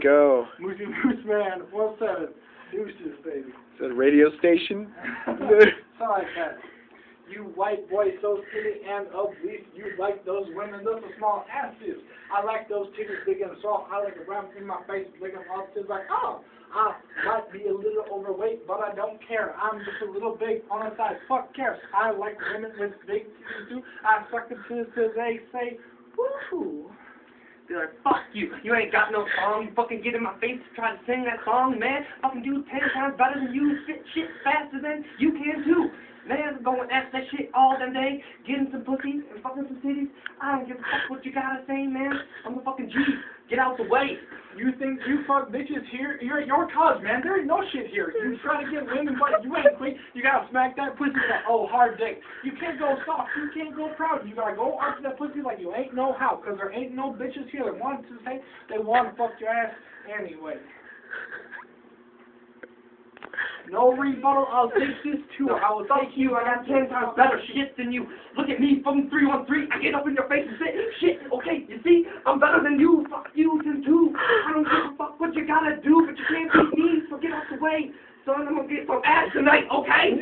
go. Moosey Moose Man, 17. Deuces, baby. Is that a radio station? Sorry, cat. You white boy so skinny and obese, you like those women, those are small asses. I like those titties big and soft. I like a brown in my face, big and all titties like, oh, I might be a little overweight, but I don't care. I'm just a little big on the side. Fuck cares. I like women with big titties too. I suck them till they say, woo. They're like, fuck you. You ain't got no song. You fucking get in my face to try to sing that song, man. Fucking do 10 times better than you. Spit shit faster than you can too. Man, go and ask that shit all them day. Getting some pussies and fucking some titties. I don't give a fuck what you gotta say, man. I'm the fucking G. Get out the way. You think you fuck bitches here? You're at your cause, man. There ain't no shit here. You try to get women, but you ain't quick. You gotta smack that pussy like, oh, hard dick. You can't go soft. You can't go proud. You gotta go up to that pussy like you ain't know how. Because there ain't no bitches here that want to say they want to fuck your ass anyway. No rebuttal. I'll take this too. No, I will fuck take you. I got 10 times better shit than you. Look at me, fucking 313. I get up in your face and say, shit, okay, you see? I'm better than you. Fuck you, too. I don't give a fuck what you gotta do, but you can't beat me, so get out the way. Son, I'm gonna get some ass tonight, okay?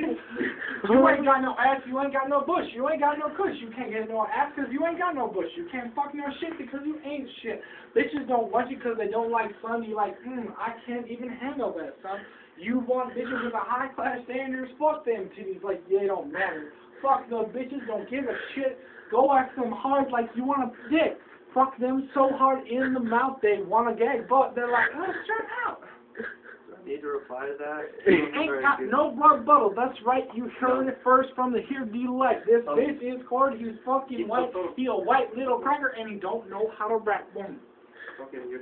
You ain't got no ass, you ain't got no bush, you ain't got no kush, you can't get no ass because you ain't got no bush, you can't fuck no shit because you ain't shit. Bitches don't want you because they don't like son, you like, I can't even handle that, son. You want bitches with a high class standards, fuck them titties like they don't matter. Fuck those bitches, don't give a shit. Go ask them hard like you want a dick. Fuck them so hard in the mouth they want to gag, but they're like, oh, shut out. Need to reply to that? Ain't got no rebuttal. That's right. You heard it first from the Here Delect. This bitch is Cord. He's fucking white. He a white little cracker and he don't know how to rap. Boom. Okay, you're